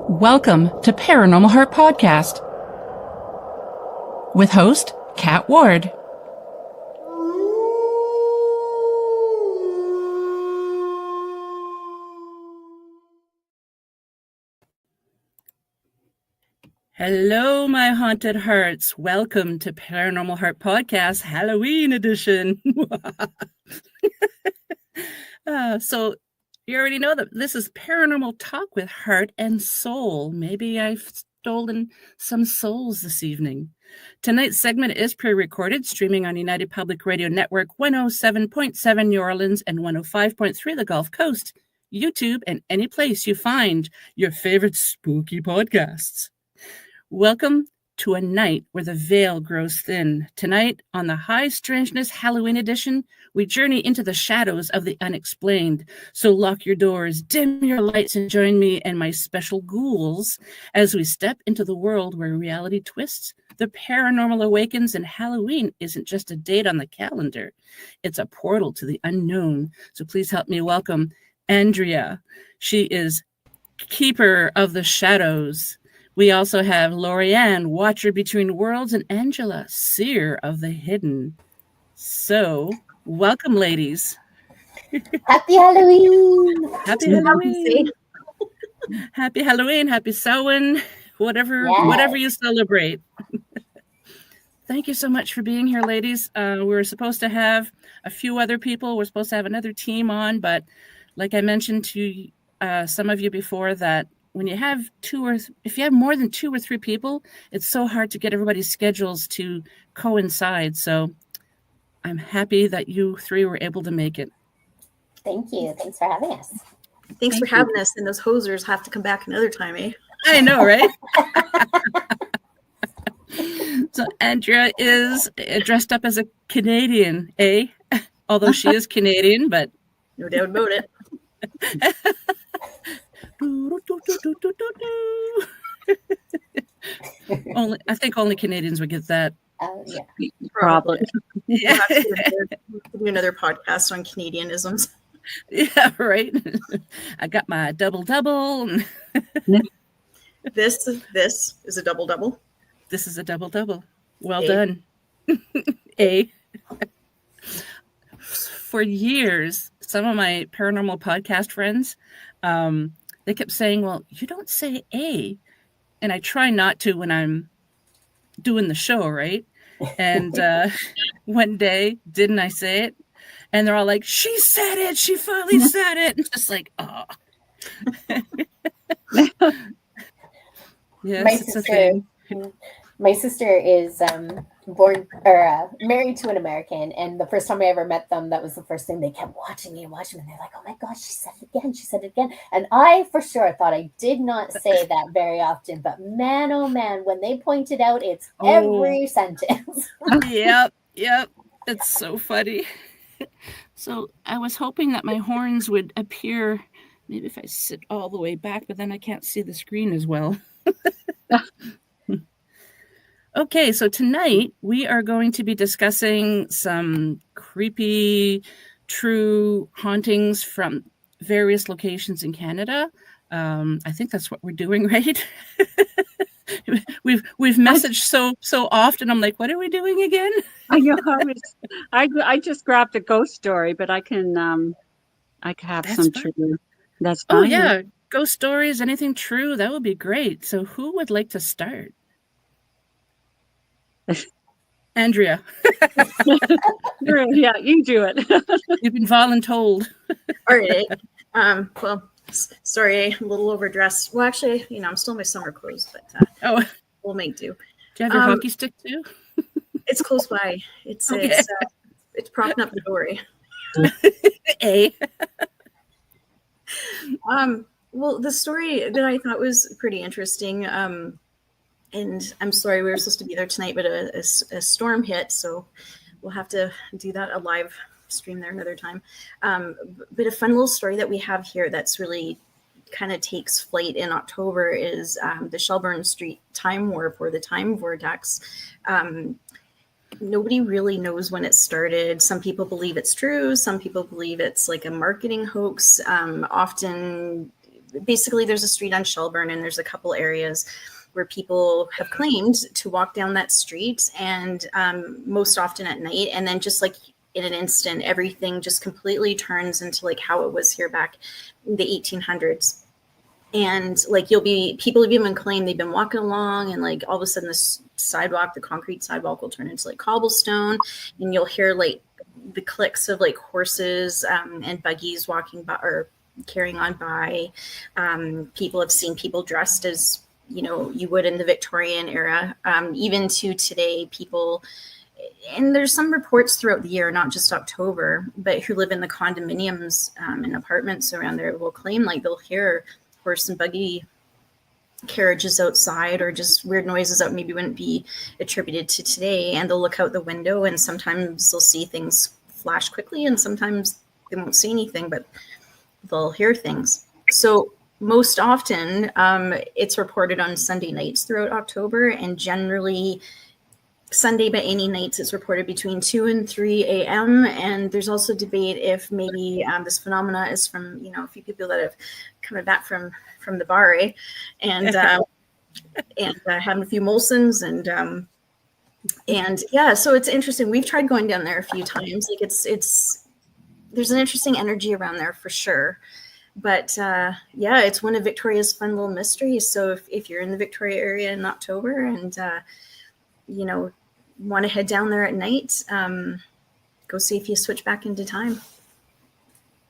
Welcome to Paranormal Heart Podcast with host Kat Ward. Hello, my haunted hearts. Welcome to Paranormal Heart Podcast Halloween edition. So you already know that this is Paranormal Talk with Heart and Soul. Maybe I've stolen some souls this evening. Tonight's segment is pre-recorded, streaming on United Public Radio Network 107.7 New Orleans and 105.3 the Gulf Coast, YouTube, and any place you find your favorite spooky podcasts. Welcome to a night where the veil grows thin. Tonight, on the High Strangeness Halloween edition, we journey into the shadows of the unexplained. So lock your doors, dim your lights, and join me and my special ghouls as we step into the world where reality twists, the paranormal awakens, and Halloween isn't just a date on the calendar. It's a portal to the unknown. So please help me welcome Andrea. She is Keeper of the Shadows. We also have Lorianne, Watcher Between Worlds, and Angela, Seer of the Hidden. So, welcome, ladies. Happy Halloween! Happy Halloween! Happy Halloween! Happy Samhain! Whatever you celebrate. Thank you so much for being here, ladies. We were supposed to have a few other people. We're supposed to have another team on, but like I mentioned to some of you before, that when you have if you have more than 2 or 3 people, it's so hard to get everybody's schedules to coincide. So I'm happy that you 3 were able to make it. Thank you. Thanks for having us. Thanks for having us. And those hosers have to come back another time, eh? I know, right? So Andrea is dressed up as a Canadian, eh? Although she is Canadian, but no doubt about it. I think only Canadians would get that. Yeah, probably. Yeah. We'll do another podcast on Canadianisms. Yeah, right. I got my double. This is a double. This is a double. Well done. A. For years, some of my paranormal podcast friends, they kept saying, well, you don't say A. And I try not to when I'm doing the show, right? And one day, didn't I say it? And they're all like, she said it. She finally said it. And just like, oh. Yes, my sister is born or married to an American, and the first time I ever met them, that was the first thing. They kept watching me, and they're like, oh my gosh, she said it again. And I for sure thought I did not say that very often, but man, oh man, when they point it out, it's every sentence. Yep, it's so funny. So I was hoping that my horns would appear, maybe if I sit all the way back, but then I can't see the screen as well. Okay, so tonight we are going to be discussing some creepy, true hauntings from various locations in Canada. I think that's what we're doing, right? We've messaged so often. I'm like, what are we doing again? I know. I just grabbed a ghost story, but I can have That's some fine. true. That's fine. Oh yeah, ghost stories, anything true, that would be great. So who would like to start? Andrea. Yeah, you do it. You've been voluntold. All right. Well, sorry, I'm a little overdressed. Well, actually, I'm still in my summer clothes, but we'll make do. Do you have your hockey stick too? It's close by. It's Okay. it's propping up the dory. A. Well, the story that I thought was pretty interesting. And I'm sorry, we were supposed to be there tonight, but a storm hit, so we'll have to do that a live stream there another time. But a fun little story that we have here that's really kind of takes flight in October is the Shelburne Street Time Warp, or the Time Vortex. Nobody really knows when it started. Some people believe it's true. Some people believe it's like a marketing hoax. Often basically there's a street on Shelburne, and there's a couple areas where people have claimed to walk down that street, and most often at night, and then just like in an instant, everything just completely turns into like how it was here back in the 1800s. And like people have even claimed they've been walking along, and like all of a sudden this sidewalk, the concrete sidewalk, will turn into like cobblestone, and you'll hear like the clicks of like horses and buggies walking by or carrying on by. People have seen people dressed as, you know, you would in the Victorian era, even to today, people. And there's some reports throughout the year, not just October, but who live in the condominiums and apartments around there will claim like they'll hear horse and buggy carriages outside, or just weird noises that maybe wouldn't be attributed to today. And they'll look out the window, and sometimes they'll see things flash quickly, and sometimes they won't see anything, but they'll hear things. So most often it's reported on Sunday nights throughout October, and generally Sunday, but any nights it's reported between 2 and 3 a.m. And there's also debate if maybe this phenomena is from, you know, a few people that have come back from the bar, and having a few Molsons, and yeah, so it's interesting. We've tried going down there a few times. Like it's there's an interesting energy around there for sure. But yeah, it's one of Victoria's fun little mysteries. So if you're in the Victoria area in October and you know, want to head down there at night, go see if you switch back into time.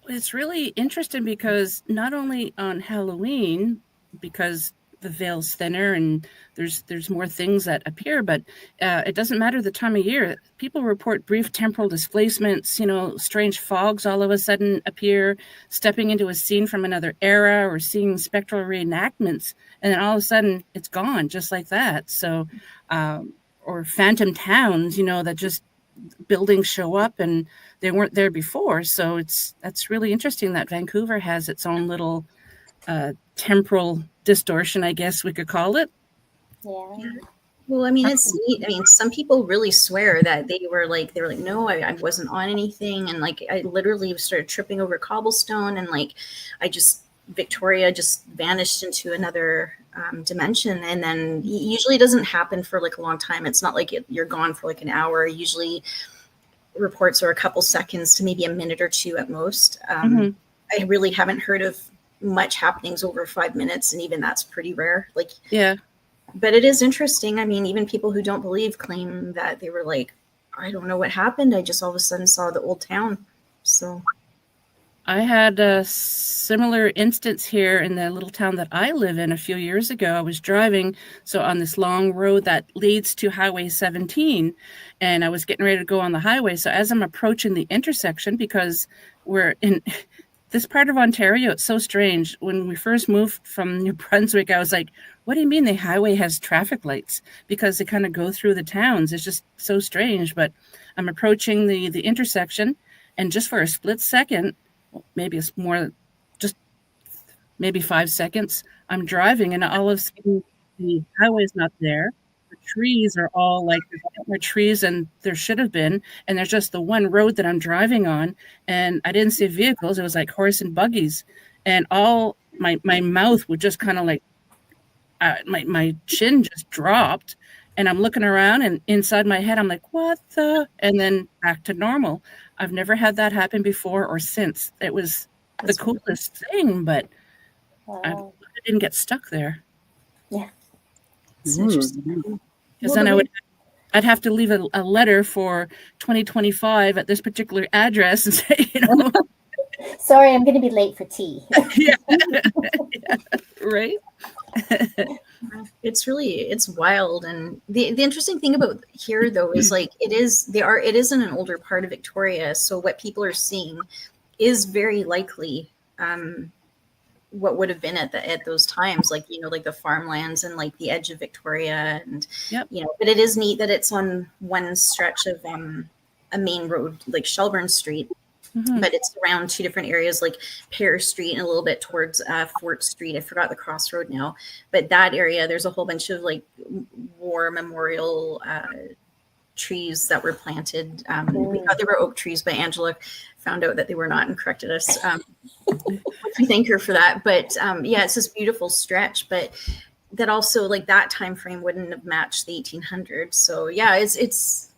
It's really interesting because not only on Halloween, because the veil's thinner and there's more things that appear, but it doesn't matter the time of year. People report brief temporal displacements, you know, strange fogs all of a sudden appear, stepping into a scene from another era, or seeing spectral reenactments, and then all of a sudden it's gone just like that. So or phantom towns, you know, that just buildings show up and they weren't there before. So that's really interesting that Vancouver has its own little temporal distortion, I guess we could call it. Yeah. Well, I mean, it's neat. I mean, some people really swear that they were like, no, I wasn't on anything. And like, I literally started tripping over cobblestone, and like, Victoria just vanished into another dimension. And then usually it doesn't happen for like a long time. It's not like you're gone for like an hour. Usually reports are a couple seconds to maybe a minute or two at most. I really haven't heard of much happenings over 5 minutes, and even that's pretty rare. Like, yeah, but it is interesting. I mean, even people who don't believe claim that they were like, I don't know what happened. I just all of a sudden saw the old town. So I had a similar instance here in the little town that I live in a few years ago. I was driving on this long road that leads to Highway 17, and I was getting ready to go on the highway. So as I'm approaching the intersection, because we're in this part of Ontario, it's so strange. When we first moved from New Brunswick, I was like, what do you mean the highway has traffic lights? Because they kind of go through the towns. It's just so strange. But I'm approaching the intersection, and just for a split second, maybe it's more, just maybe 5 seconds, I'm driving, and all of a sudden the highway's not there. The trees are all like, there's more trees than there should have been, and there's just the one road that I'm driving on, and I didn't see vehicles. It was like horse and buggies, and all my mouth would just kind of like, my chin just dropped, and I'm looking around, and inside my head I'm like, what the, and then back to normal. I've never had that happen before or since. It was the coolest thing, but I didn't get stuck there. Yeah. it's interesting. Because then I'd have to leave a letter for 2025 at this particular address and say, you know, sorry, I'm going to be late for tea. yeah. Right. It's wild. And the interesting thing about here though is like it is in an older part of Victoria, so what people are seeing is very likely what would have been at those times, like, you know, like the farmlands and like the edge of Victoria, and you know, but it is neat that it's on one stretch of a main road like Shelburne Street. But it's around two different areas, like Pear Street and a little bit towards Fort Street. I forgot the crossroad now. But that area, there's a whole bunch of like war memorial trees that were planted. We thought they were oak trees, but Angela found out that they were not and corrected us. We thank her for that. But yeah, it's this beautiful stretch, but that also, like, that time frame wouldn't have matched the 1800s. So yeah, it's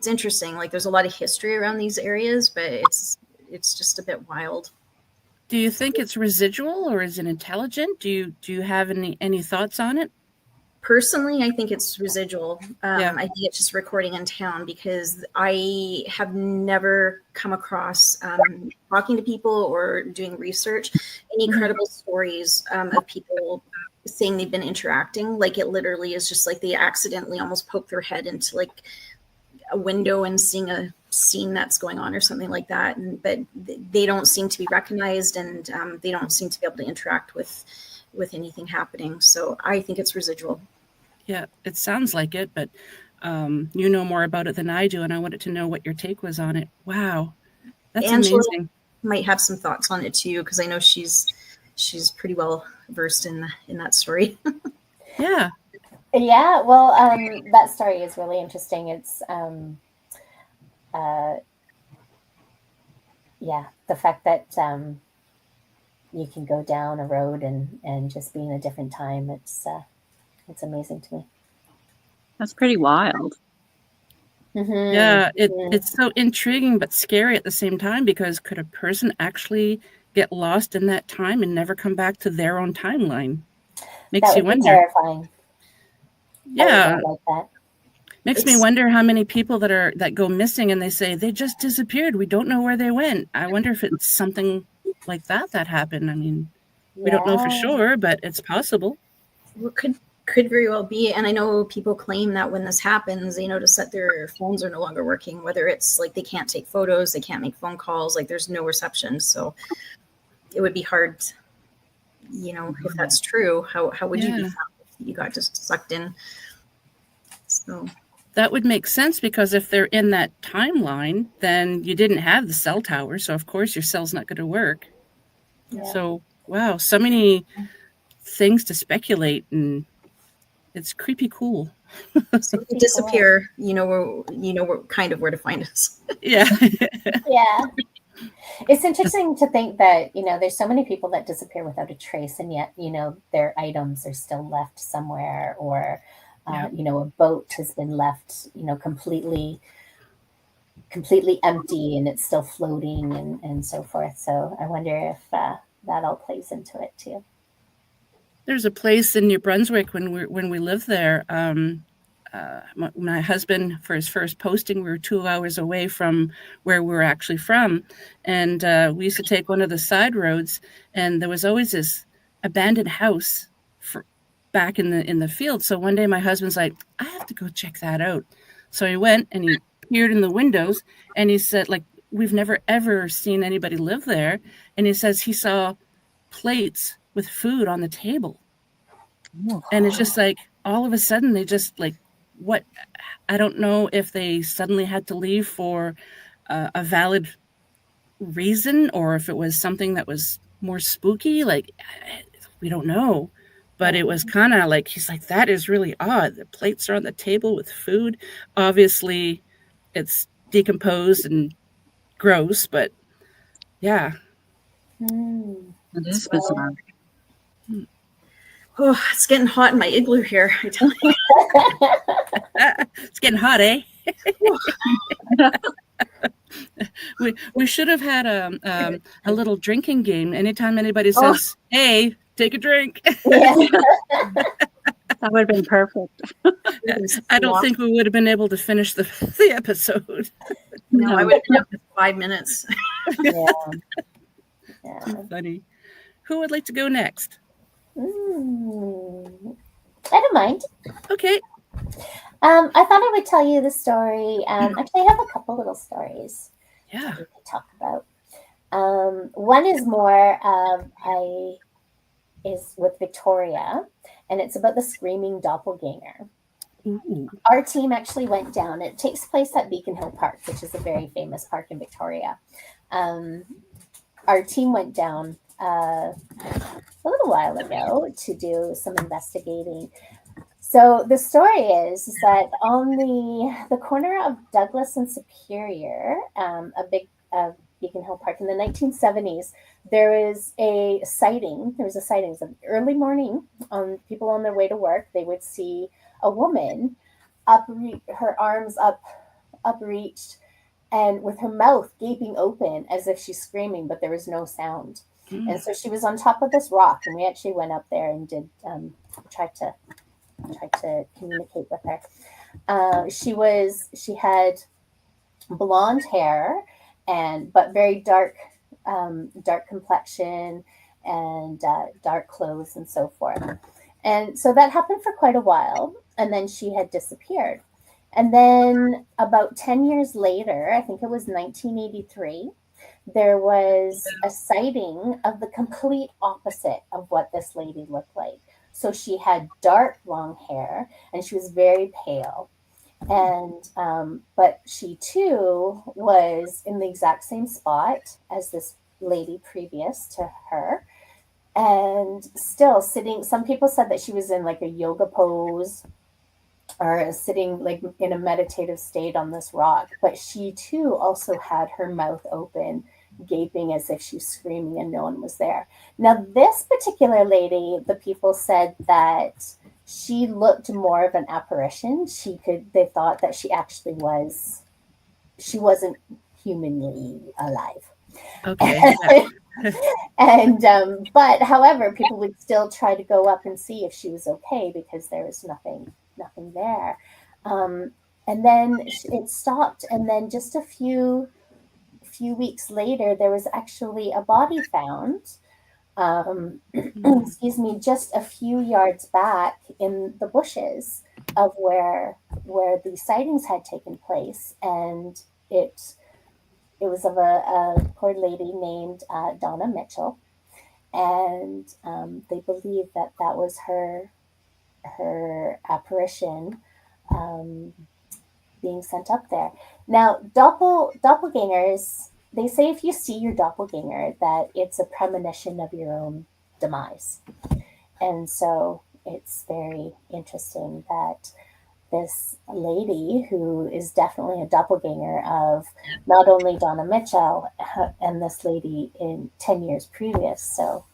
interesting. Like, there's a lot of history around these areas, but it's just a bit wild. Do you think it's residual or is it intelligent? Do you have any thoughts on it? Personally, I think it's residual. Yeah. I think it's just recording in town, because I have never come across, talking to people or doing research, any credible stories of people saying they've been interacting. Like, it literally is just like they accidentally almost poke their head into like a window and seeing a scene that's going on or something like that. But they don't seem to be recognized, and they don't seem to be able to interact with anything happening. So I think it's residual. Yeah, it sounds like it, but you know more about it than I do, and I wanted to know what your take was on it. Wow, that's Angela amazing. might have some thoughts on it too, because I know she's pretty well versed in that story. Yeah. Yeah, well, that story is really interesting. It's yeah, the fact that you can go down a road and just be in a different time. It's amazing to me. That's pretty wild. Mm-hmm. Yeah, it's so intriguing but scary at the same time, because could a person actually get lost in that time and never come back to their own timeline? Makes That you would be wonder. terrifying. Yeah, I would not like that. makes me wonder how many people that go missing and they say they just disappeared. We don't know where they went. I wonder if it's something like that happened. I mean, we don't know for sure, but it's possible. Well, could very well be. And I know people claim that when this happens, they notice that their phones are no longer working, whether it's like they can't take photos, they can't make phone calls, like there's no reception. So it would be hard, if that's true, how would you be found if you got just sucked in? So that would make sense, because if they're in that timeline, then you didn't have the cell tower. So of course your cell's not going to work. Yeah. So, wow, so many things to speculate, and it's creepy cool. So if we disappear, we're kind of where to find us. Yeah. Yeah. It's interesting to think that, there's so many people that disappear without a trace, and yet, their items are still left somewhere, or, a boat has been left, completely empty and it's still floating and so forth. So I wonder if that all plays into it too. There's a place in New Brunswick when we lived there. My husband, for his first posting, we were 2 hours away from where we were actually from, and we used to take one of the side roads, and there was always this abandoned house back in the field. So one day my husband's like, I have to go check that out. So he went and he peered in the windows, and he said, like, we've never ever seen anybody live there. And he says he saw plates with food on the table. Oh. And it's just like, all of a sudden they just like, what? I don't know if they suddenly had to leave for a valid reason, or if it was something that was more spooky. Like, we don't know. But it was kind of like, he's like, that is really odd. The plates are on the table with food. Obviously, it's decomposed and gross, but yeah. It is bizarre. Oh, it's getting hot in my igloo here, I tell you. It's getting hot, eh? we should have had a little drinking game. Anytime anybody says, hey, take a drink. Yeah. That would have been perfect. I don't think we would have been able to finish the episode. No, I would have been up for 5 minutes. Yeah. Too funny. Who would like to go next? I don't mind. Okay. I thought I would tell you the story. Actually, I have a couple little stories. Yeah. We could talk about. One is more is with Victoria, and it's about the screaming doppelganger. Ooh. Our team actually went down. It takes place at Beacon Hill Park, which is a very famous park in Victoria. Our team went down a little while ago to do some investigating. So the story is that on the corner of Douglas and Superior, a big Beacon Hill Park in the 1970s, there is a sighting. There was a sighting. So early morning, people on their way to work, they would see a woman her arms upreached, and with her mouth gaping open as if she's screaming, but there was no sound. Mm. And so she was on top of this rock, and we actually went up there and did try to communicate with her. She had blonde hair but very dark complexion and dark clothes and so forth. And so that happened for quite a while, and then she had disappeared. And then about 10 years later, I think it was 1983, there was a sighting of the complete opposite of what this lady looked like. So she had dark long hair and she was very pale. And but she too was in the exact same spot as this lady previous to her, and still sitting. Some people said that she was in like a yoga pose or sitting like in a meditative state on this rock, but she too also had her mouth open, gaping as if she was screaming and no one was there. Now, this particular lady, the people said that she looked more of an apparition. They thought that she actually she wasn't humanly alive. Okay. And but however, people would still try to go up and see if she was okay because there was nothing there. And then it stopped, and then just a few weeks later, there was actually a body found. Excuse me, just a few yards back in the bushes of where the sightings had taken place, and it was of a poor lady named Donna Mitchell, and they believe that was her apparition being sent up there. Now, doppelgangers, they say if you see your doppelganger, that it's a premonition of your own demise. And so it's very interesting that this lady, who is definitely a doppelganger of not only Donna Mitchell and this lady in 10 years previous. So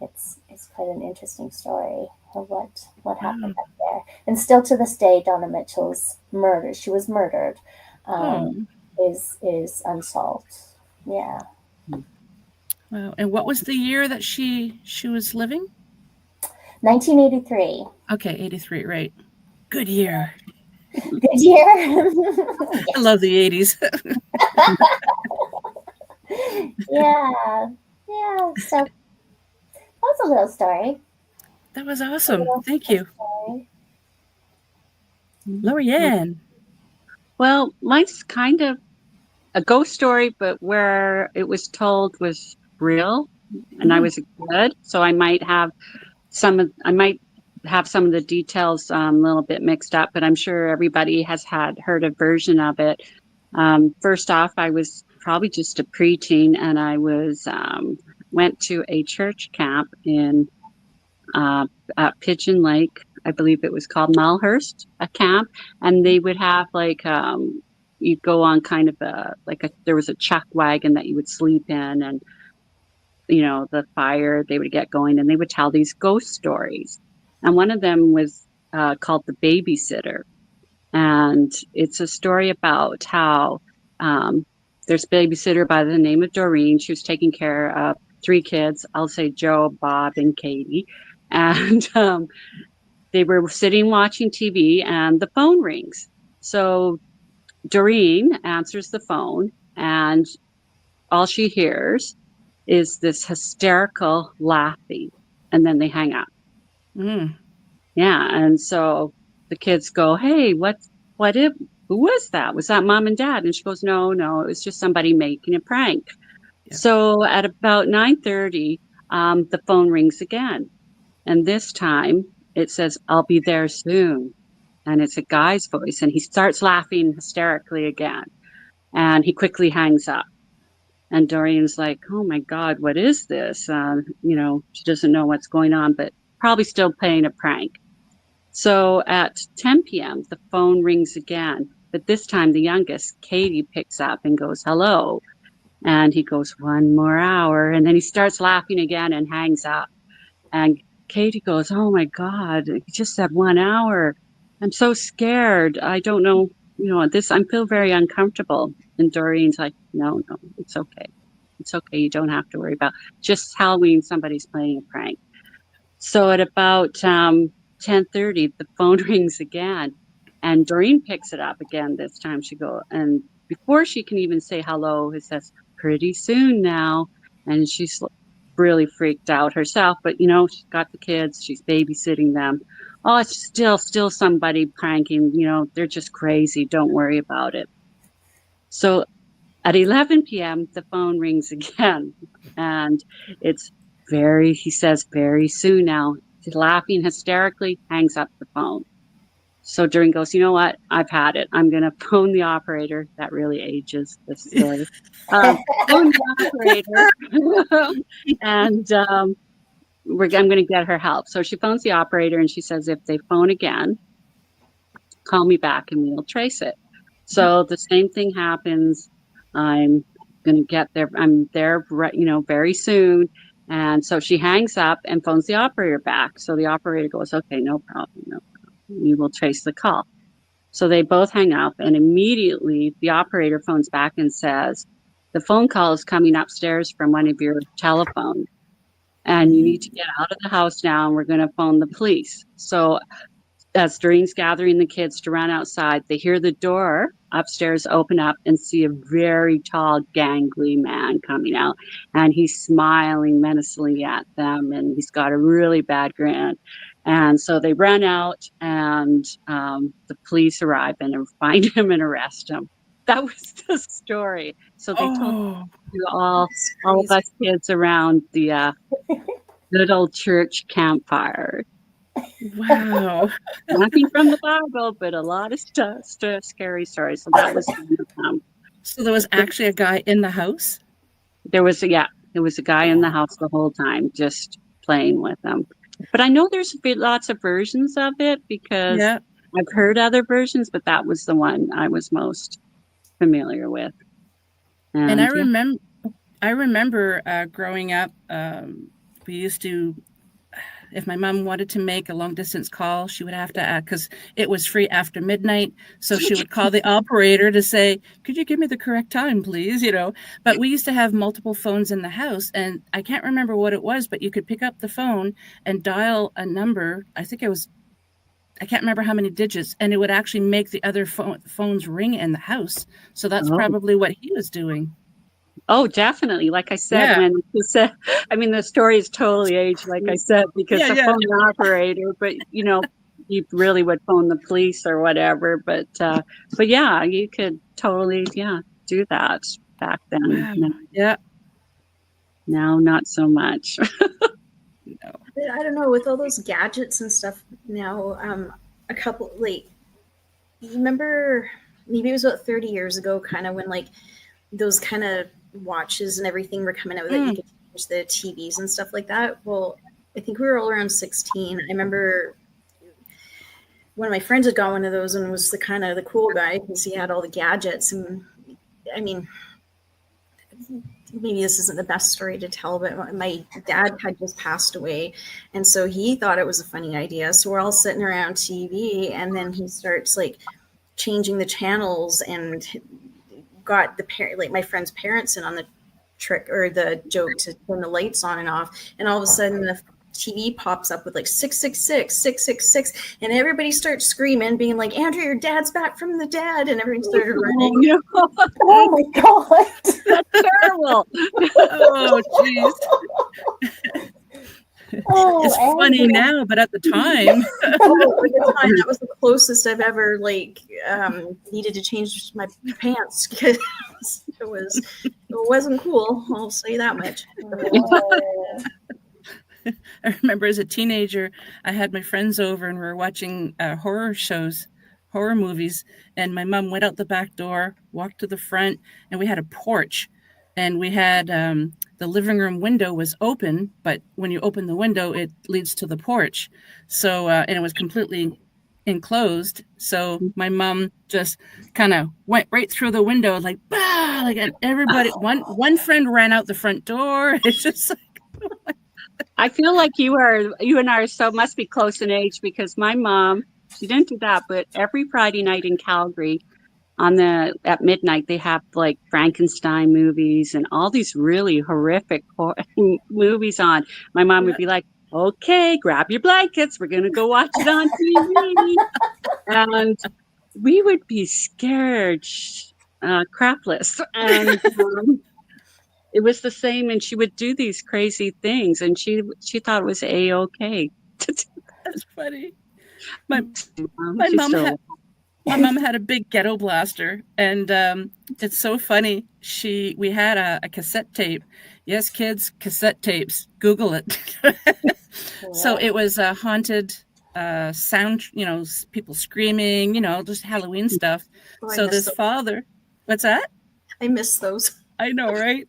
it's quite an interesting story of what happened up there. And still to this day, Donna Mitchell's murder, she was murdered, is unsolved. Yeah. Wow. And what was the year that she was living? 1983. Okay, 83, right. Good year. Good year. I love the 80s. Yeah. So that's a little story. That was awesome. Thank you. Story. Lorianne. Well, mine's kind of a ghost story, but where it was told was real, and I was a kid, so I might have some of the details a little bit mixed up, but I'm sure everybody has heard a version of it. First off, I was probably just a preteen, and I was went to a church camp in at Pigeon Lake. I believe it was called Malhurst, a camp, and they would have like you'd go on kind of there was a chuck wagon that you would sleep in, and the fire, they would get going, and they would tell these ghost stories. And one of them was called The Babysitter. And it's a story about how there's a babysitter by the name of Doreen. She was taking care of 3 kids. I'll say Joe, Bob, and Katie. And they were sitting watching TV, and the phone rings. So Doreen answers the phone, and all she hears is this hysterical laughing, and then they hang up. Yeah, and so the kids go, "Hey, who was that? Was that mom and dad?" And she goes, "No, it was just somebody making a prank." Yeah. So at about 9:30, the phone rings again, and this time it says, "I'll be there soon," and it's a guy's voice, and he starts laughing hysterically again, and he quickly hangs up. And Doreen's like, "Oh my God, what is this?" She doesn't know what's going on, but probably still playing a prank. So at 10 p.m., the phone rings again. But this time, the youngest, Katie, picks up and goes, hello. And he goes, one more hour. And then he starts laughing again and hangs up. And Katie goes, oh my God, you just said 1 hour. I'm so scared. I don't know, I feel very uncomfortable. And Doreen's like, no, it's okay. It's okay. You don't have to worry about just Halloween. Somebody's playing a prank. So at about 10:30, the phone rings again, and Doreen picks it up again. This time and before she can even say hello, it says, pretty soon now. And she's really freaked out herself, but she's got the kids, she's babysitting them. Oh, it's still somebody pranking, they're just crazy. Don't worry about it. So at 11 p.m., the phone rings again, and he says, very soon now. He's laughing hysterically, hangs up the phone. So Doreen goes, you know what? I've had it. I'm going to phone the operator. That really ages the story. Phone the operator. And I'm going to get her help. So she phones the operator, and she says, if they phone again, call me back and we'll trace it. So the same thing happens. I'm going to get there. I'm there, very soon. And so she hangs up and phones the operator back. So the operator goes, okay, no problem. We will trace the call. So they both hang up, and immediately the operator phones back and says, the phone call is coming upstairs from one of your telephones, and you need to get out of the house now, and we're going to phone the police. So as Doreen's gathering the kids to run outside, they hear the door upstairs open up and see a very tall, gangly man coming out. And he's smiling menacingly at them, and he's got a really bad grin. And so they run out, and the police arrive and find him and arrest him. That was the story. So they told all of us kids around the little church campfire. Wow. Nothing from the Bible, but a lot of scary stories. So that was one of them. So there was actually a guy in the house? There was a guy in the house the whole time, just playing with them. But I know there's lots of versions of it, because I've heard other versions, but that was the one I was most familiar with. And I remember growing up, we used to, if my mom wanted to make a long distance call, she would have to, because it was free after midnight. So she would call the operator to say, could you give me the correct time, please? But we used to have multiple phones in the house, and I can't remember what it was, but you could pick up the phone and dial a number. I can't remember how many digits, and it would actually make the other phones ring in the house. So that's probably what he was doing. Oh, definitely. Like I said, when you said, the story is totally aged, like I said, because the phone operator, but you really would phone the police or whatever. But yeah, you could totally, do that back then. Wow. Now, not so much. No. I don't know, with all those gadgets and stuff now, a couple, you remember, maybe it was about 30 years ago, kind of when those kind of watches and everything were coming out that you could change the TVs and stuff like that. Well, I think we were all around 16. I remember one of my friends had got one of those and was the cool guy because he had all the gadgets. And maybe this isn't the best story to tell, but my dad had just passed away, and so he thought it was a funny idea. So we're all sitting around TV, and then he starts changing the channels and got my friend's parents in on the trick or the joke to turn the lights on and off, and all of a sudden the TV pops up with 666 666, and everybody starts screaming, being like, Andrew, your dad's back from the dead, and everybody started running. Oh my god, that's terrible. Oh jeez. It's funny now, but at the time, that was the closest I've ever needed to change my pants, because it wasn't cool. I'll say that much. I remember as a teenager, I had my friends over and we were watching horror movies, and my mom went out the back door, walked to the front, and we had a porch, and we had the living room window was open, but when you open the window, it leads to the porch. So, and it was completely enclosed. So my mom just kind of went right through the window, like, bah! Like, and everybody, one friend ran out the front door. It's just like, I feel like you and I must be close in age, because my mom, she didn't do that, but every Friday night in Calgary at midnight, they have like Frankenstein movies and all these really horrific movies on. My mom would be like, okay, grab your blankets. We're going to go watch it on TV. And we would be scared crapless. And it was the same. And she would do these crazy things. And she thought it was A-okay. That's funny. My mom had a big ghetto blaster, and it's so funny. We had a cassette tape. Yes, kids, cassette tapes. Google it. So it was a haunted sound, people screaming, just Halloween stuff. So this father, what's that? I miss those. I know, right?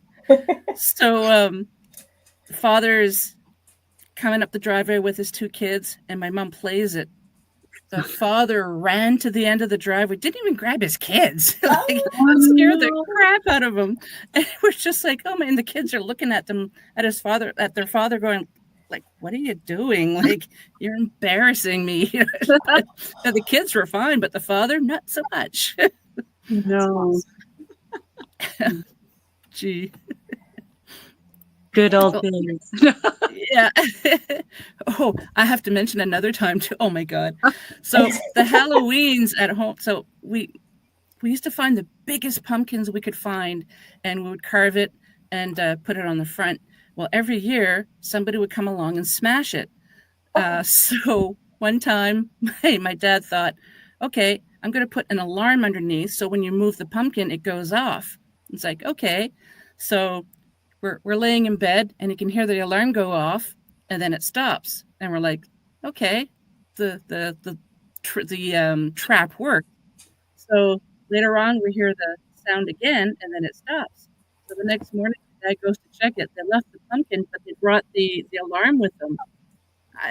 So the father's coming up the driveway with his two kids, and my mom plays it. The father ran to the end of the driveway, didn't even grab his kids. Scared the crap out of him. And we're just like, oh man, the kids are looking at their father going, like, what are you doing? Like, you're embarrassing me. The kids were fine, but the father, not so much. No. Gee. Good old days. Yeah. Oh, I have to mention another time too. Oh my God. So the Halloweens at home. So we used to find the biggest pumpkins we could find, and we would carve it and put it on the front. Well, every year somebody would come along and smash it. So one time, my dad thought, okay, I'm going to put an alarm underneath, so when you move the pumpkin, it goes off. It's like, okay. So we're laying in bed, and you can hear the alarm go off, and then it stops. And we're like, okay, the trap worked. So later on, we hear the sound again, and then it stops. So the next morning, Dad goes to check it. They left the pumpkin, but they brought the alarm with them.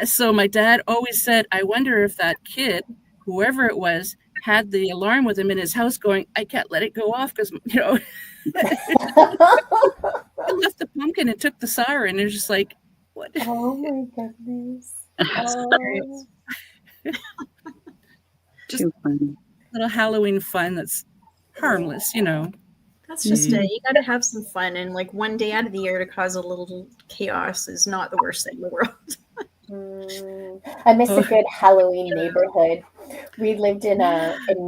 So my dad always said, I wonder if that kid, whoever it was, had the alarm with him in his house going, I can't let it go off because, I left the pumpkin and took the siren. It was just like, what? Oh my goodness. Just little Halloween fun that's harmless, That's just it. You got to have some fun, and like one day out of the year to cause a little chaos is not the worst thing in the world. I miss a good Halloween neighborhood. We lived in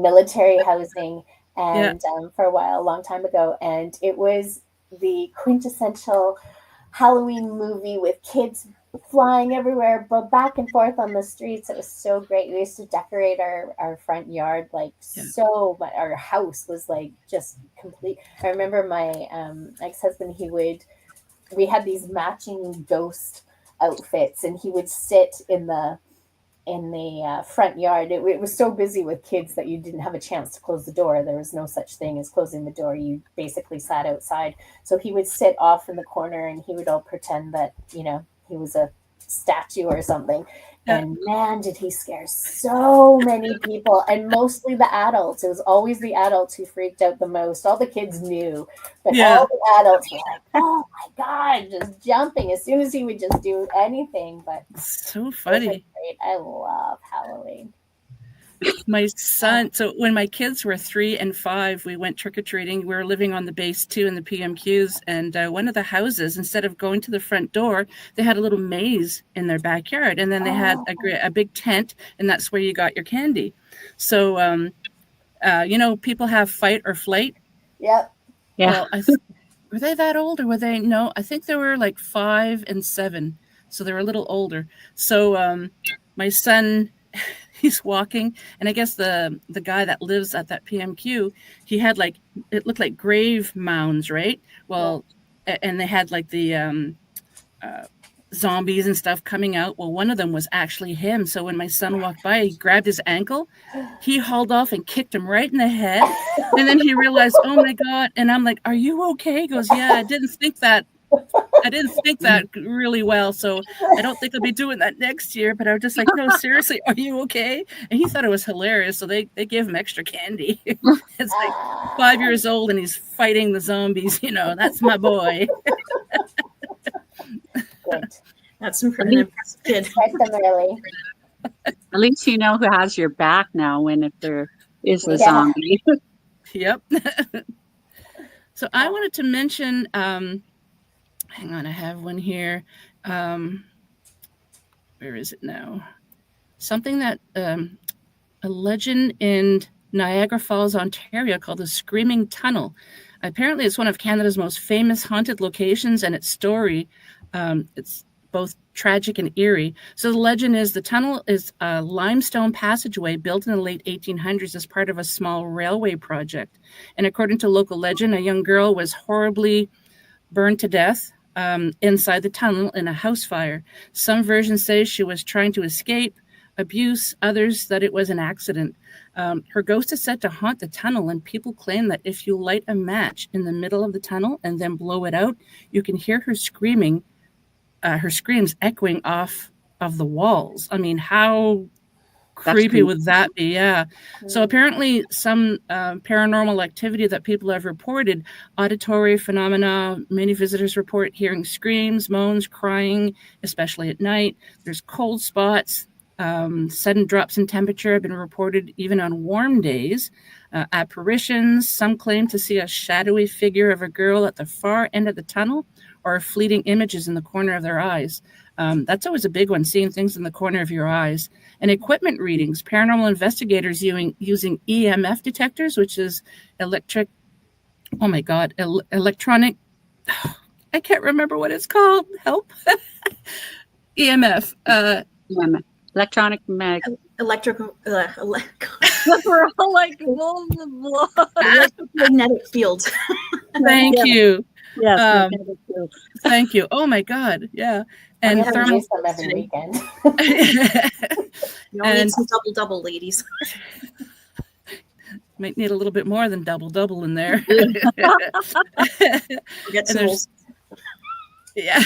military housing, and for a while, a long time ago, and it was the quintessential Halloween movie with kids flying everywhere, but back and forth on the streets. It was so great. We used to decorate our front yard so much. Our house was like just complete. I remember my ex-husband, we had these matching ghost outfits, and he would sit in the front yard. It was so busy with kids that you didn't have a chance to close the door. There was no such thing as closing the door. You basically sat outside. So he would sit off in the corner, and he would all pretend that, he was a statue or something. And man, did he scare so many people, and mostly the adults. It was always the adults who freaked out the most. All the kids knew, but all the adults were like, oh my God, just jumping as soon as he would just do anything. But so funny. I love Halloween. My son, so when my kids were 3 and 5, we went trick-or-treating. We were living on the base too in the PMQs, and one of the houses, instead of going to the front door, they had a little maze in their backyard, and then they had a big tent, and that's where you got your candy. So people have fight or flight. Yep. Yeah. Well, were they that old, or were they? No, I think they were like 5 and 7, so they were a little older. So my son, he's walking, and I guess the guy that lives at that PMQ, he had it looked like grave mounds, right? Well, and they had like the zombies and stuff coming out. Well, one of them was actually him. So when my son walked by, he grabbed his ankle, he hauled off and kicked him right in the head. And then he realized, oh my God. And I'm like, are you okay? He goes, yeah, I didn't think that I didn't think that really well, so I don't think I'll be doing that next year. But I was just like, no, seriously, are you okay? And he thought it was hilarious, so they gave him extra candy. It's like 5 years old and he's fighting the zombies. That's my boy. Good. That's an impressive kid. Start them early. At least you know who has your back now if there is a Yeah. zombie. Yep. So I wanted to mention, hang on, I have one here. Where is it now? Something that a legend in Niagara Falls, Ontario called the Screaming Tunnel. Apparently it's one of Canada's most famous haunted locations, and its story, it's both tragic and eerie. So the legend is the tunnel is a limestone passageway built in the late 1800s as part of a small railway project. And according to local legend, a young girl was horribly burned to death inside the tunnel in a house fire. Some versions say she was trying to escape abuse, others that it was an accident. Her ghost is said to haunt the tunnel, and people claim that if you light a match in the middle of the tunnel and then blow it out, you can hear her screaming, her screams echoing off of the walls. I mean, how creepy would that be? Yeah. So apparently some paranormal activity that people have reported, auditory phenomena, many visitors report hearing screams, moans, crying, especially at night. There's cold spots. Sudden drops in temperature have been reported even on warm days. Apparitions, some claim to see a shadowy figure of a girl at the far end of the tunnel, or fleeting images in the corner of their eyes. That's always a big one, seeing things in the corner of your eyes. And equipment readings, paranormal investigators using EMF detectors, which is electronic, I can't remember what it's called. Help. EMF. Electronic Electrical. We're all like, blah, blah, blah. Magnetic field. Thank you. Yes. Thank you. Oh my God. Yeah. And I'm gonna use them every weekend. You all need some double, ladies. Might need a little bit more than double in there. Get some yeah.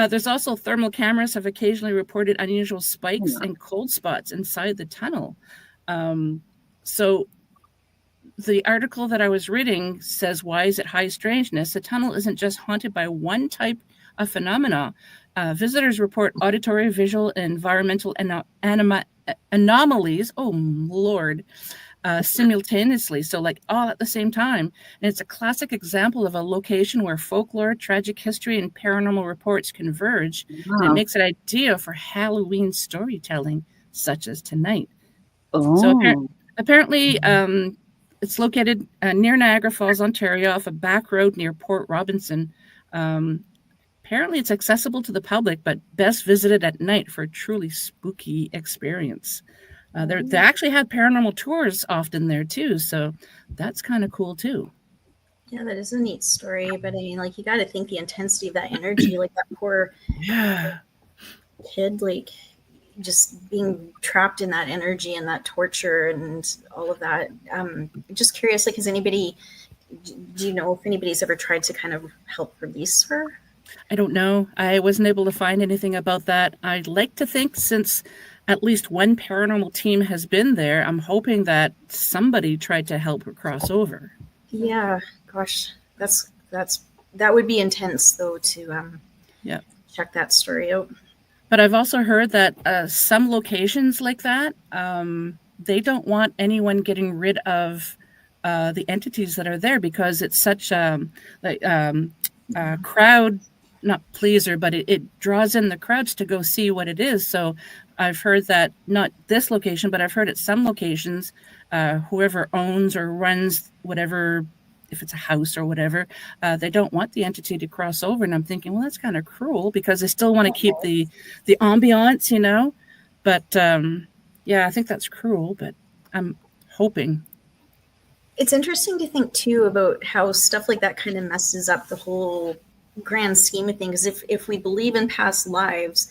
There's also thermal cameras have occasionally reported unusual spikes and cold spots inside the tunnel. So the article that I was reading says, why is it high strangeness? The tunnel isn't just haunted by one type of phenomena. Visitors report auditory, visual, and environmental anomalies. Oh, Lord. Simultaneously, so like all at the same time. And it's a classic example of a location where folklore, tragic history, and paranormal reports converge. And it makes it ideal for Halloween storytelling, such as tonight. So apparently, it's located near Niagara Falls, Ontario, off a back road near Port Robinson. Apparently, it's accessible to the public, but best visited at night for a truly spooky experience. They actually have paranormal tours often there too, so that's kind of cool too. Yeah, that is a neat story, but I mean, like, you got to think the intensity of that energy, like that poor kid, like just being trapped in that energy and that torture and all of that. Just curious, like, do you know if anybody's ever tried to kind of help release her? I don't know. I wasn't able to find anything about that. I'd like to think, since at least one paranormal team has been there, I'm hoping that somebody tried to help her cross over. Yeah, gosh, that would be intense though to check that story out. But I've also heard that some locations like that, they don't want anyone getting rid of the entities that are there, because it's such a crowd, not pleaser, but it draws in the crowds to go see what it is. So I've heard that, not this location, but I've heard at some locations, whoever owns or runs whatever, if it's a house or whatever, they don't want the entity to cross over. And I'm thinking, well, that's kind of cruel, because they still want to keep the ambiance, you know. But I think that's cruel, but I'm hoping. It's interesting to think too about how stuff like that kind of messes up the whole grand scheme of things. If we believe in past lives,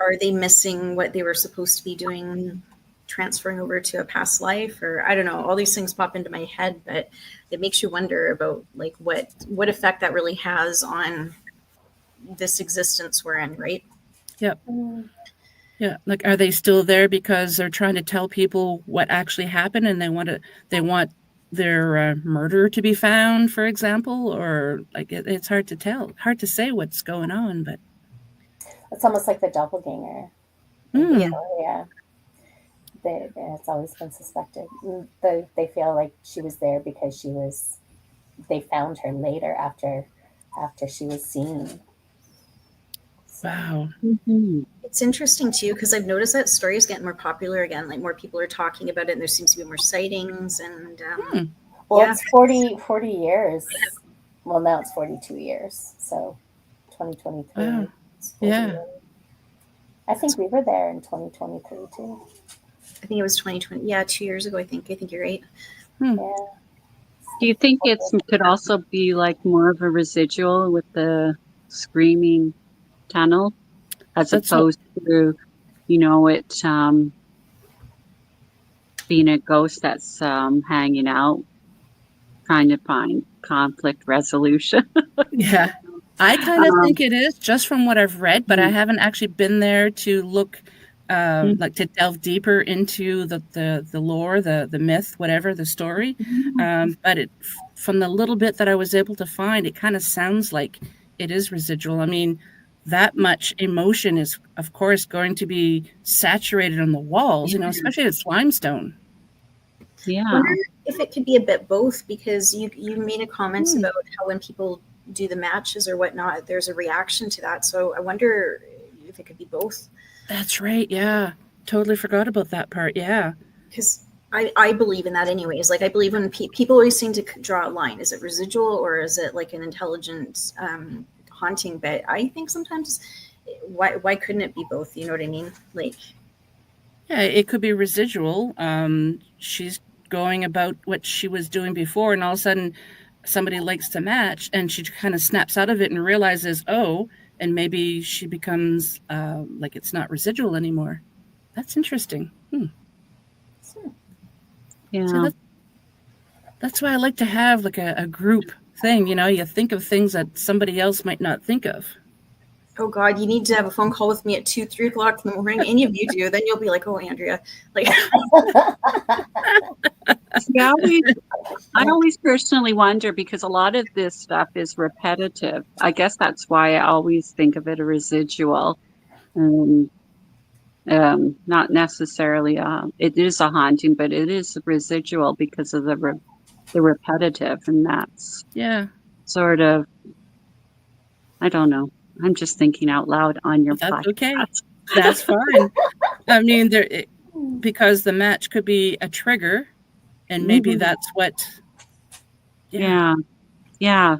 are they missing what they were supposed to be doing transferring over to a past life, or I don't know, all these things pop into my head, but it makes you wonder about like what effect that really has on this existence we're in, right? Yep. Mm. Yeah. Like, are they still there because they're trying to tell people what actually happened, and they want their murderer to be found, for example, or like it's hard to tell, hard to say what's going on, but It's almost like the doppelganger in mm, Victoria. It's always been suspected. They feel like she was there because they found her later after she was seen. So, wow. Mhm. It's interesting too, because I've noticed that story is getting more popular again. Like more people are talking about it, and there seems to be more sightings. And Hmm. well, yeah. it's 40 years. Well, now it's 42 years. So 2023. Wow. It's 40 Yeah. years. I think we were there in 2023 too. I think it was 2020. Yeah, 2 years ago. I think you're right. Hmm. Yeah. Do you think it's could also be like more of a residual with the screaming tunnel as That's what. opposed to, it being a ghost that's hanging out, trying to find conflict resolution? Yeah. I kind of Um, think it is, just from what I've read, but I mm, haven't actually been there to look, mm, like to delve deeper into the lore, the myth, whatever the story. But from the little bit that I was able to find, it kind of sounds like it is residual. I mean, that much emotion is, of course, going to be saturated on the walls, especially if it's limestone. yeah. Wonder if it could be a bit both, because you made a comment Hmm. about how when people do the matches or whatnot, there's a reaction to that. So I wonder if it could be both. That's right. Yeah. Totally forgot about that part. Yeah. Because I believe in that anyways. Like I believe when people always seem to draw a line. Is it residual or is it like an intelligent haunting? But I think sometimes why couldn't it be both? You know what I mean? Like Yeah, it could be residual. She's going about what she was doing before, and all of a sudden somebody likes to match, and she kind of snaps out of it and realizes, oh, and maybe she becomes like it's not residual anymore. That's interesting. Yeah. So that's why I like to have like a group thing. You think of things that somebody else might not think of. oh God, you need to have a phone call with me at 2, 3 o'clock in the morning. Any of you do, then you'll be like, oh, Andrea, like. See, I always personally wonder because a lot of this stuff is repetitive. I guess that's why I always think of it a residual. And not necessarily it is a haunting, but it is residual because of the repetitive, and that's Yeah, sort of, I don't know. I'm just thinking out loud on your but that's okay. podcast. That's fine. I mean, because the match could be a trigger, and maybe Mhm. that's what. Yeah, Yeah, yeah.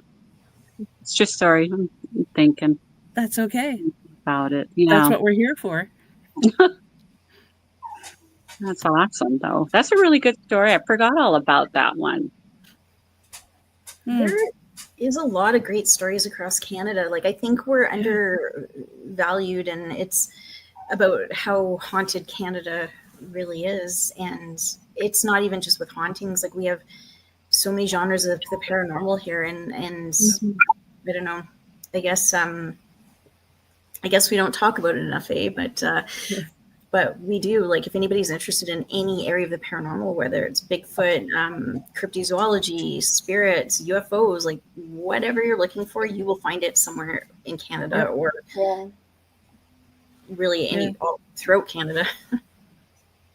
It's just sorry. I'm thinking that's okay. about it. That's Yeah, what we're here for. that's awesome though. That's a really good story. I forgot all about that one. Hmm. There is a lot of great stories across Canada. Like I think we're undervalued, and it's about how haunted Canada really is. And it's not even just with hauntings. Like we have so many genres of the paranormal here, and Mhm. I don't know. I guess I guess we don't talk about it enough, eh? But we do. Like if anybody's interested in any area of the paranormal, whether it's Bigfoot, cryptozoology, spirits, UFOs, like whatever you're looking for, you will find it somewhere in Canada, Yep. or Yeah. really Yeah. all throughout Canada.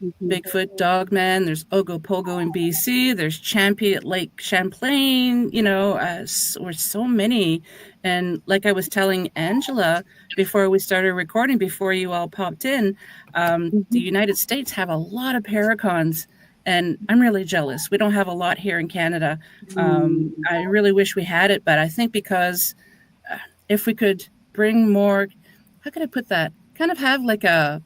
Mhm. Bigfoot, Dogman. There's Ogopogo in BC. There's Champy at Lake Champlain. There's so many. And like I was telling Angela before we started recording, before you all popped in, the Mhm. United States have a lot of paracons, and I'm really jealous. We don't have a lot here in Canada. Mm. I really wish we had it, but I think because if we could bring more, how could I put that? Kind of have like a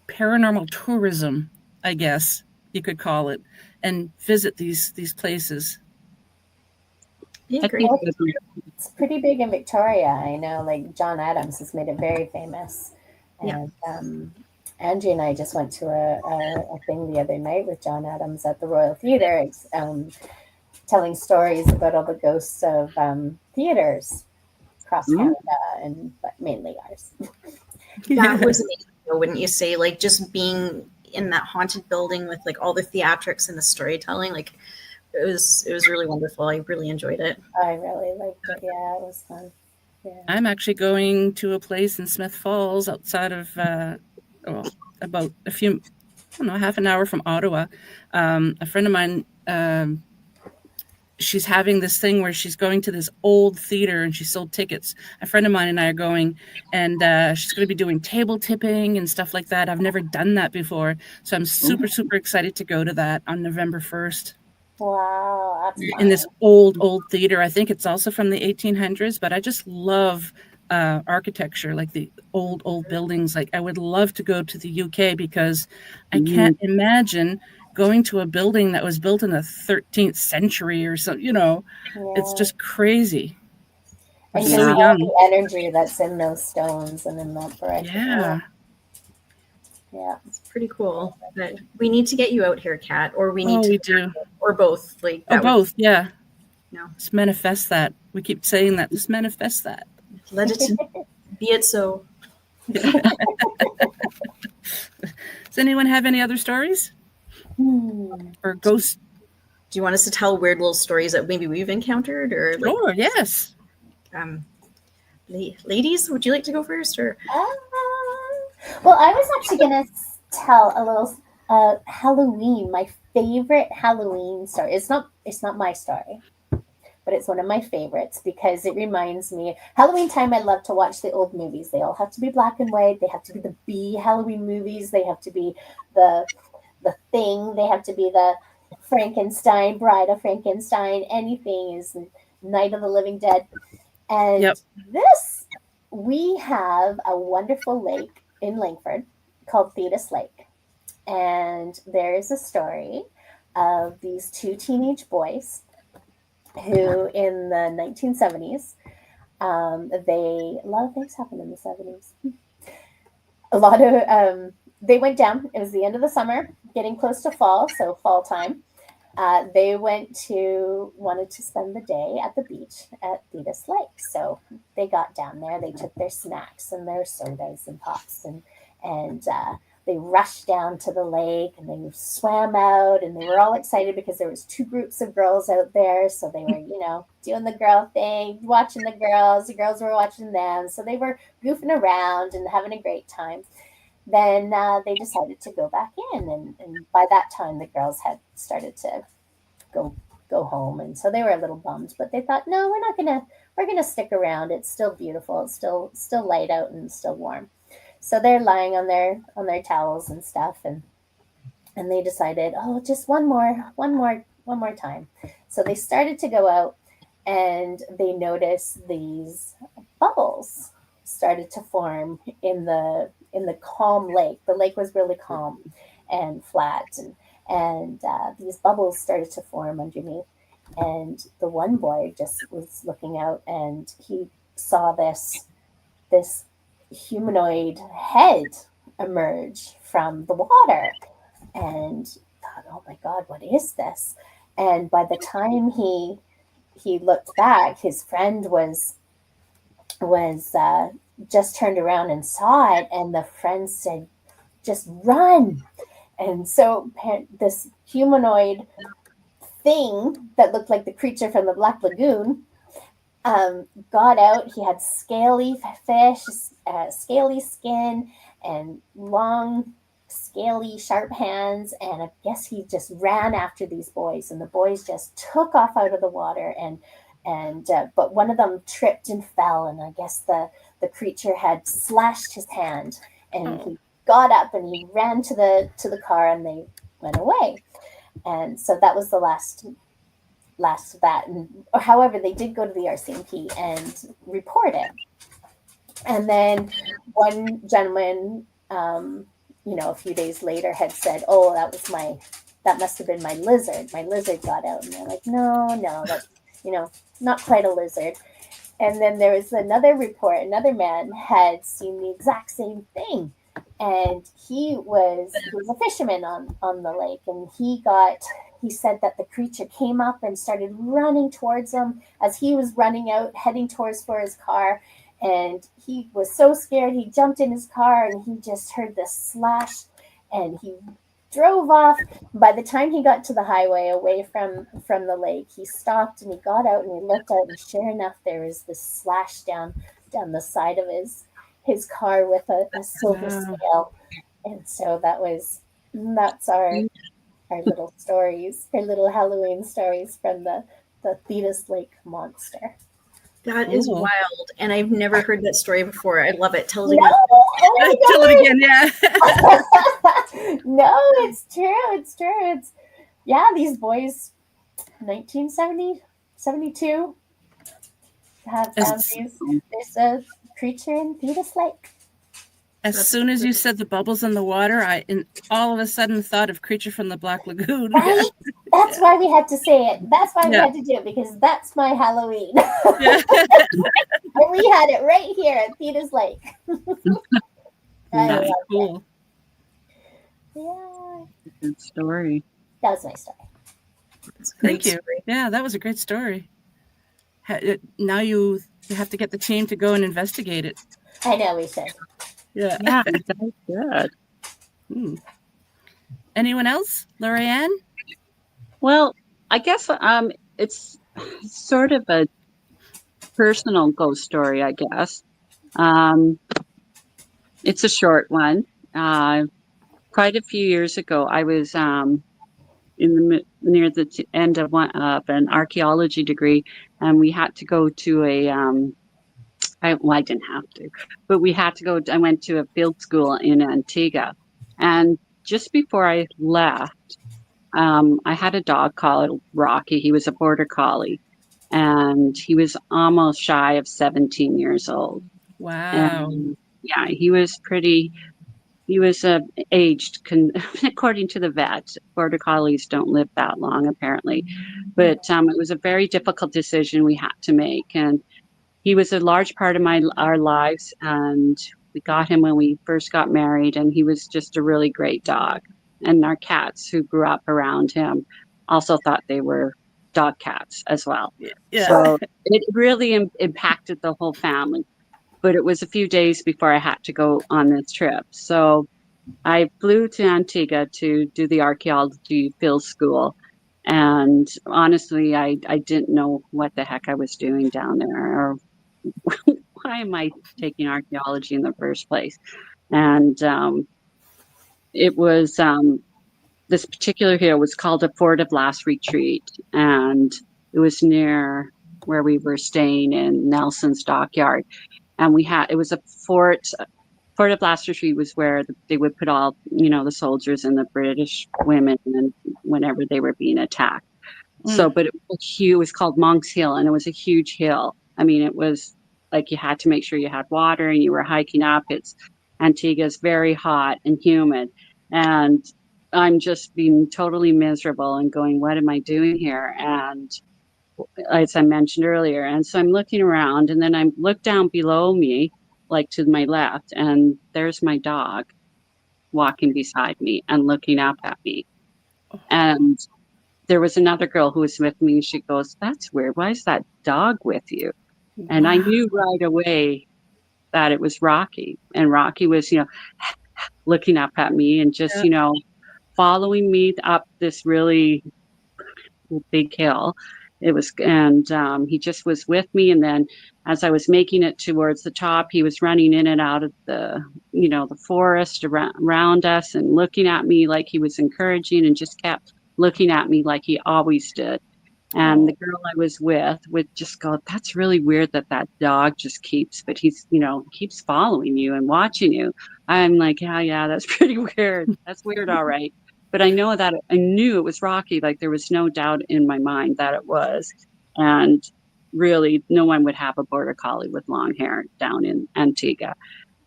paranormal tourism, I guess you could call it, and visit these places. I I agree. think Well, that'd be it's pretty big in Victoria. I know, like John Adams has made it very famous, Yeah. and Angie and I just went to a thing the other night with John Adams at the Royal Theatre. It's, telling stories about all the ghosts of theaters across Canada, and but mainly ours. That was amazing, though, wouldn't you say? Like just being in that haunted building with like all the theatrics and the storytelling, like it was really wonderful. I really enjoyed it. I really liked it. Yeah, it was fun. Yeah. I'm actually going to a place in Smith Falls outside of, about a few, I don't know, half an hour from Ottawa. A friend of mine, she's having this thing where she's going to this old theater and she sold tickets. A friend of mine and I are going, and she's going to be doing table tipping and stuff like that. I've never done that before. So I'm super, super excited to go to that on November 1st. Wow, that's fun. In this old theater. I think it's also from the 1800s, but I just love architecture, like the old buildings. Like I would love to go to the UK because I can't imagine going to a building that was built in the 13th century or something. It's just crazy. And so just young. the energy that's in those stones and in that brick. Yeah. Yeah. It's pretty cool. But we need to get you out here, Kat, or we need to we do. Or both. Like that both, yeah. No. Let's manifest that. We keep saying that. Just manifest that. Let it be it so. Does anyone have any other stories? Or ghosts? Do you want us to tell weird little stories that maybe we've encountered, or like? Sure, yes. Ladies, would you like to go first, or? Well, I was actually gonna tell a little Halloween. My favorite Halloween story. It's not my story, but it's one of my favorites because it reminds me. Halloween time, I love to watch the old movies. They all have to be black and white. They have to be the B Halloween movies. They have to be the Thing. They have to be the Frankenstein, Bride of Frankenstein. Anything is Night of the Living Dead. And this, we have a wonderful lake in Langford called Thetis Lake. And there is a story of these two teenage boys who in the 1970s, a lot of things happened in the 70s. A lot of, they went down, it was the end of the summer, getting close to fall, so fall time. They wanted to spend the day at the beach at Thetis Lake. So they got down there, they took their snacks and their sodas and pops and they rushed down to the lake and they swam out and they were all excited because there was two groups of girls out there. So they were, doing the girl thing, watching the girls were watching them. So they were goofing around and having a great time. Then they decided to go back in, and by that time the girls had started to go home, and so they were a little bummed. But they thought, no, we're gonna stick around. It's still beautiful. It's still light out and still warm. So they're lying on their towels and stuff, and they decided, oh, just one more time. So they started to go out, and they noticed these bubbles started to form in the calm lake. The lake was really calm and flat, and these bubbles started to form underneath. And the one boy just was looking out, and he saw this humanoid head emerge from the water, and thought, oh my God, what is this? And by the time he looked back, his friend was just turned around and saw it, and the friend said, just run. And so this humanoid thing that looked like the creature from the Black Lagoon got out. He had scaly fish, scaly skin, and long, scaly, sharp hands. And I guess he just ran after these boys, and the boys just took off out of the water. But one of them tripped and fell, and I guess the creature had slashed his hand, and he got up and he ran to the car, and they went away. And so that was the last of that. And however, they did go to the RCMP and report it. And then one gentleman, a few days later had said, oh, that must have been my lizard. My lizard got out. And they're like, no, that's, not quite a lizard. And then there was another report. Another man had seen the exact same thing. and he was a fisherman on the lake, and he said that the creature came up and started running towards him as he was running out, heading towards for his car. And he was so scared, he jumped in his car and he just heard this slash and he drove off. By the time he got to the highway away from the lake, he stopped and he got out and he looked out, and sure enough, there was this slash down the side of his car with a silver scale. And so that's our little stories, our little Halloween stories from the Thetis Lake monster. That is wild, and I've never heard that story before. I love it. Tell it No, again. oh Tell it again, yeah. No, it's true. It's true. These boys, 1970, 72, have found there's a creature in Thetis Lake. As soon as you said the bubbles in the water, I all of a sudden thought of Creature from the Black Lagoon. Right? That's why we had to say it. That's why we had to do it, because that's my Halloween. Yeah. And we had it right here at Thetis Lake. That's cool. Yeah. Good story. That was my story. Thank you. Yeah, that was a great story. Now you have to get the team to go and investigate it. I know we should. Yeah, that's good. Anyone else? Lorianne? Well, I guess it's sort of a personal ghost story, I guess. It's a short one. Quite a few years ago, I was near the end of an archaeology degree, and we had to go to I didn't have to, but we had to go. I went to a field school in Antigua, and just before I left, I had a dog called Rocky. He was a border collie, and he was almost shy of 17 years old. Wow. And, yeah, he was aged, according to the vet. Border collies don't live that long, apparently. But it was a very difficult decision we had to make, and he was a large part of our lives, and we got him when we first got married, and he was just a really great dog. And our cats who grew up around him also thought they were dog cats as well. Yeah. So it really impacted the whole family. But it was a few days before I had to go on this trip. So I flew to Antigua to do the archaeology field school. And honestly, I didn't know what the heck I was doing down there, or why am I taking archaeology in the first place? And it was this particular hill was called the Fort of Last Retreat, and it was near where we were staying in Nelson's dockyard. And it was a fort. Fort of Last Retreat was where they would put all, the soldiers and the British women, and whenever they were being attacked. So, but it was called Monk's Hill, and it was a huge hill. I mean, it was like you had to make sure you had water and you were hiking up. Antigua's very hot and humid, and I'm just being totally miserable and going, what am I doing here? And as I mentioned earlier, and so I'm looking around, and then I look down below me, like to my left, and there's my dog walking beside me and looking up at me. And there was another girl who was with me. She goes, "That's weird. Why is that dog with you?" Wow. And I knew right away that it was Rocky. And Rocky was, looking up at me and just, following me up this really big hill. He just was with me. And then as I was making it towards the top, he was running in and out of the forest around us and looking at me like he was encouraging, and just kept looking at me like he always did. And the girl I was with would just go, "That's really weird that dog just keeps following you and watching you." I'm like, yeah, that's pretty weird. That's weird. All right. But I knew it was Rocky. Like, there was no doubt in my mind that it was. And really, no one would have a border collie with long hair down in Antigua.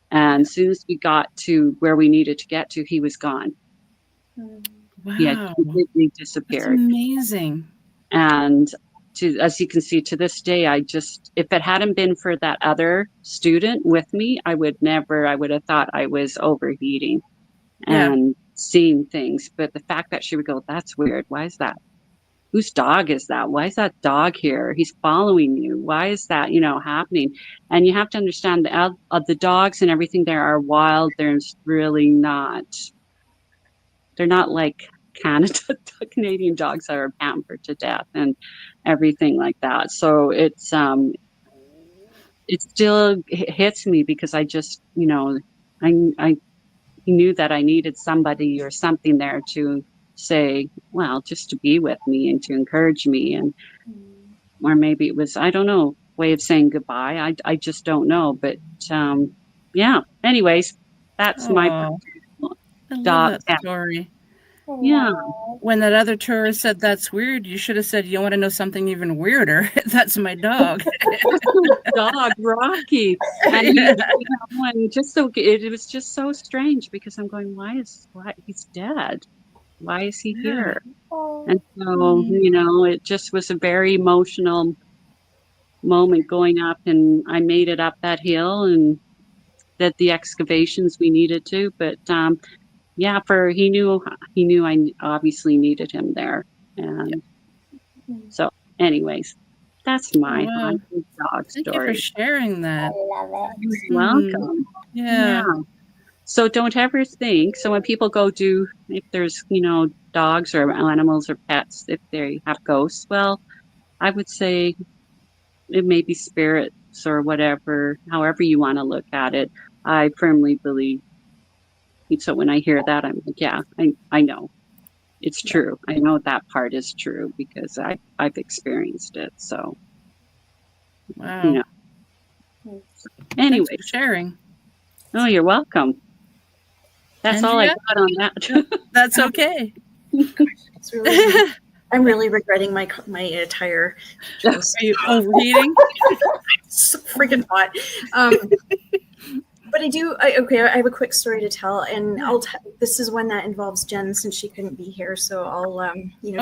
And as soon as we got to where we needed to get to, he was gone. Wow. He had completely disappeared. That's amazing. And as you can see, to this day, if it hadn't been for that other student with me, I would have thought I was overheating Yeah. and seeing things. But the fact that she would go, that's weird. Why is that? Whose dog is that? Why is that dog here? He's following you. Why is that, happening? And you have to understand the dogs and everything there are wild. There's really not, they're not like Canada, Canadian dogs that are pampered to death and everything like that. So it still hits me because I just, I knew that I needed somebody or something there to say, well, just to be with me and to encourage me. And, or maybe it was, I don't know, way of saying goodbye. I just don't know. But, yeah, anyways, that's my Oh, I love dog. that story. Yeah. When that other tourist said that's weird, you should have said, you want to know something even weirder? That's my dog. Dog Rocky. And it was just so strange because I'm going, why he's dead? Why is he here? And so, it just was a very emotional moment going up, and I made it up that hill and did the excavations we needed to. But yeah, he knew I obviously needed him there. And so anyways, that's my Wow. haunted dog Thank you story. for sharing that. I love it. You're welcome. Yeah. So don't ever think, so when people if there's, dogs or animals or pets, if they have ghosts, well, I would say it may be spirits or whatever, however you want to look at it. I firmly believe. So when I hear that, I'm like, yeah, I know it's true. I know that part is true because I've experienced it. So, Wow. Anyway, Thanks for sharing. Oh, you're welcome. That's all I got on that. That's okay. It's really, I'm really regretting my attire. Are you overheating? It's so freaking hot. But I have a quick story to tell, and this is one that involves Jen since she couldn't be here, so I'll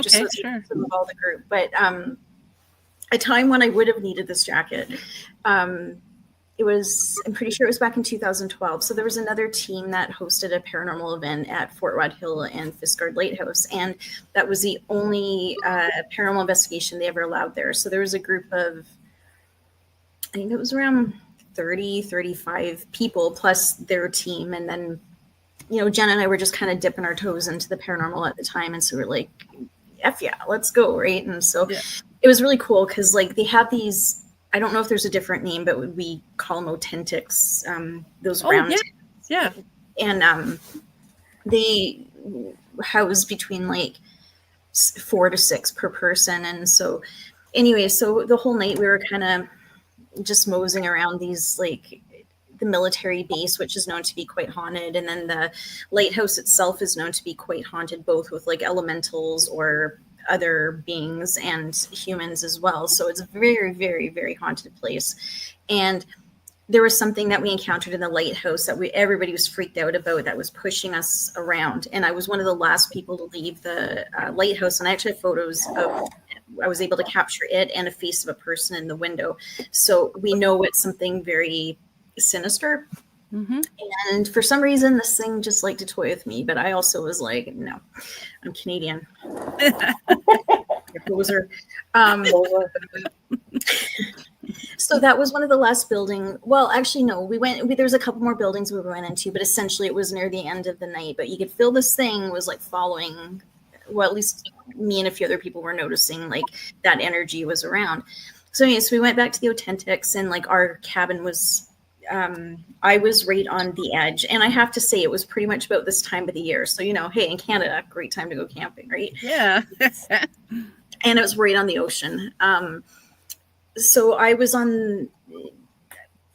just so sure. of all the group. But a time when I would have needed this jacket. I'm pretty sure it was back in 2012. So there was another team that hosted a paranormal event at Fort Wad Hill and Fiskard Lighthouse. And that was the only paranormal investigation they ever allowed there. So there was a group of, I think it was around 30, 35 people plus their team. And then, Jen and I were just kind of dipping our toes into the paranormal at the time. And so we're like, F yeah, let's go. Right. And so it was really cool because they have these, I don't know if there's a different name, but we call them authentics, those round. Yeah. And they house between 4 to 6 per person. And so anyway, so the whole night we were kind of just moseying around these, the military base, which is known to be quite haunted. And then the lighthouse itself is known to be quite haunted, both with elementals or other beings and humans as well. So it's a very, very, very haunted place. And there was something that we encountered in the lighthouse that everybody was freaked out about that was pushing us around. And I was one of the last people to leave the lighthouse. And I actually have photos of, I was able to capture it and a face of a person in the window. So we know it's something very sinister. Mm-hmm. And for some reason, this thing just liked to toy with me. But I also was like, no, I'm Canadian. Poser. So that was one of the last building. Well, actually, no, there was a couple more buildings we went into, but essentially it was near the end of the night. But you could feel this thing was following, well, at least me and a few other people were noticing that energy was around. So anyways, we went back to the authentics and our cabin was, I was right on the edge. And I have to say, it was pretty much about this time of the year. So, hey, in Canada, great time to go camping, right? Yeah. And it was right on the ocean. So I was on,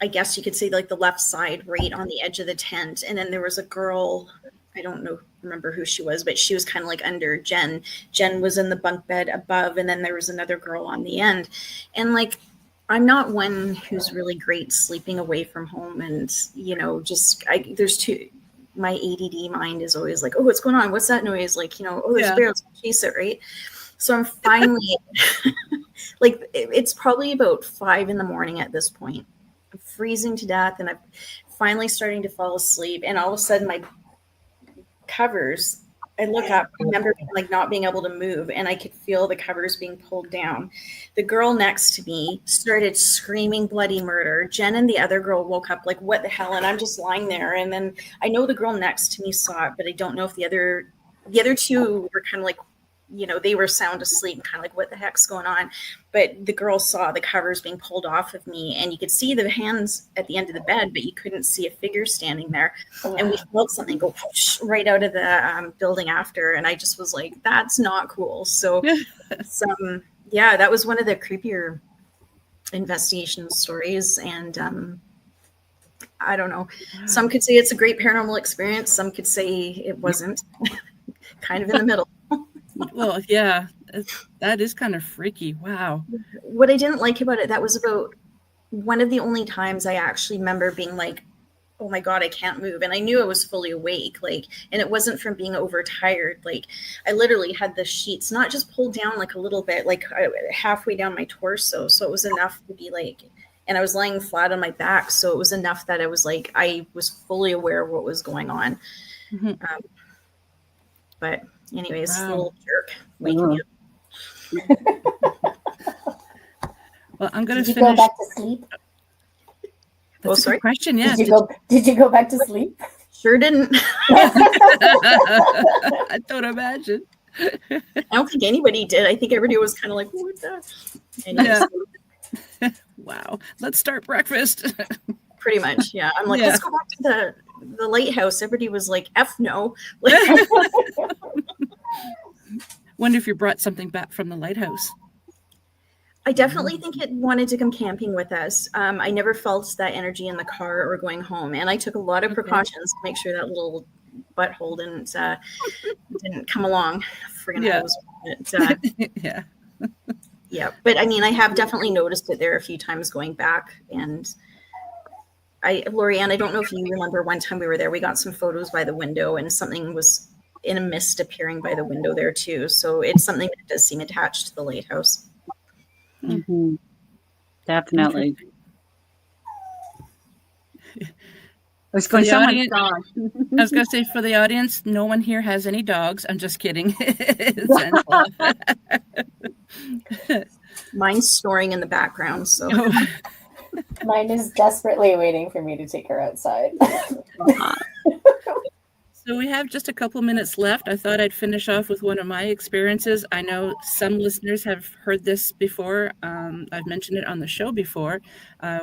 I guess you could say the left side, right on the edge of the tent. And then there was a girl, I don't remember who she was, but she was kind of under Jen. Jen was in the bunk bed above. And then there was another girl on the end. And I'm not one who's really great sleeping away from home. And, there's two, my ADD mind is always oh, what's going on? What's that noise? Oh, there's a bear, let's chase it, right? So I'm finally like, it's probably about 5 a.m. at this point. I'm freezing to death, and I'm finally starting to fall asleep. And all of a sudden, my covers, I look up, I remember like not being able to move, and I could feel the covers being pulled down. The girl next to me started screaming bloody murder. Jen and the other girl woke up like, what the hell? And I'm just lying there. And then I know the girl next to me saw it, but I don't know if the other two were kind of like, you know, they were sound asleep and kind of like, what the heck's going on? But the girl saw the covers being pulled off of me, and you could see the hands at the end of the bed, but you couldn't see a figure standing there. And we felt something go whoosh right out of the building after. And I just was like, that's not cool. So yeah, that was one of the creepier investigation stories. And I don't know. Some could say it's a great paranormal experience. Some could say it wasn't. Kind of in the middle. Well, yeah, that is kind of freaky. Wow. What I didn't like about it, that was about one of the only times I actually remember being like, oh my God, I can't move. And I knew I was fully awake, like, and it wasn't from being overtired. Like, I literally had the sheets not just pulled down like a little bit, like halfway down my torso. So it was enough to be like, and I was lying flat on my back. So it was enough that I was like, I was fully aware of what was going on. Mm-hmm. But anyways, wow. Little jerk waking me up. Well, I'm going to Did you finish. go back to sleep? That's a good question. Yeah. Did you go back to sleep? Sure didn't. I don't imagine. I don't think anybody did. I think everybody was kind of like, what the? Anyways, Yeah. Wow. Let's start breakfast. pretty much. Yeah. I'm like, Yeah. let's go back to the lighthouse. Everybody was like, F no. Wonder if you brought something back from the lighthouse. I definitely think it wanted to come camping with us. I never felt that energy in the car or going home. And I took a lot of precautions to make sure that little butthole didn't come along. Friggin' Yeah. hose. But, Yeah. yeah. But I mean, I have definitely noticed it there a few times going back. And Lorianne, I don't know if you remember one time we were there, we got some photos by the window and something was in a mist appearing by the window there too. So it's something that does seem attached to the lighthouse. Mm-hmm. Definitely. I was going, the someone's audience- dog. I was going to say, for the audience, no one here has any dogs. I'm just kidding. Mine's snoring in the background. So Mine is desperately waiting for me to take her outside. So we have just a couple minutes left. I thought I'd finish off with one of my experiences. I know some listeners have heard this before. I've mentioned it on the show before.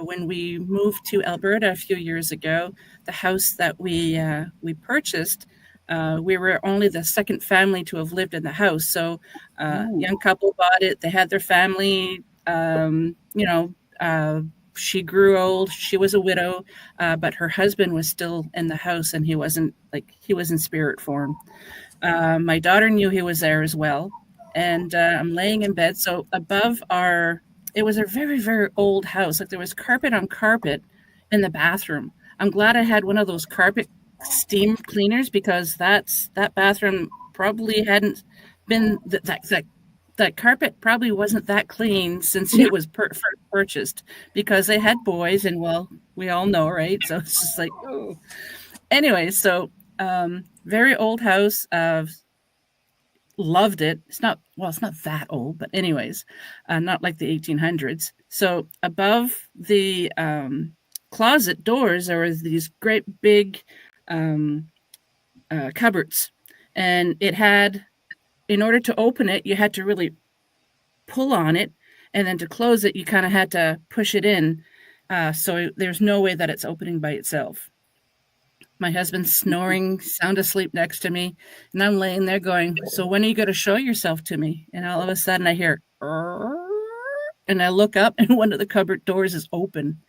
When we moved to Alberta a few years ago, the house that we purchased, we were only the second family to have lived in the house. So young couple bought it. They had their family, she grew old. She was a widow, but her husband was still in the house, and he was in spirit form. My daughter knew he was there as well, and I'm laying in bed. So above it was a very, very old house. Like, there was carpet on carpet in the bathroom. I'm glad I had one of those carpet steam cleaners, because that bathroom probably hadn't been that carpet probably wasn't that clean since it was first purchased, because they had boys, and well, we all know, right? So it's just like, oh. Anyway, so very old house. Loved it. It's not that old, but anyways, not like the 1800s. So above the closet doors, there was these great big cupboards, and it had, in order to open it, you had to really pull on it, and then to close it, you kind of had to push it in. So there's no way that it's opening by itself. My husband's snoring, sound asleep next to me, and I'm laying there going, so when are you going to show yourself to me? And all of a sudden I hear, and I look up, and one of the cupboard doors is open.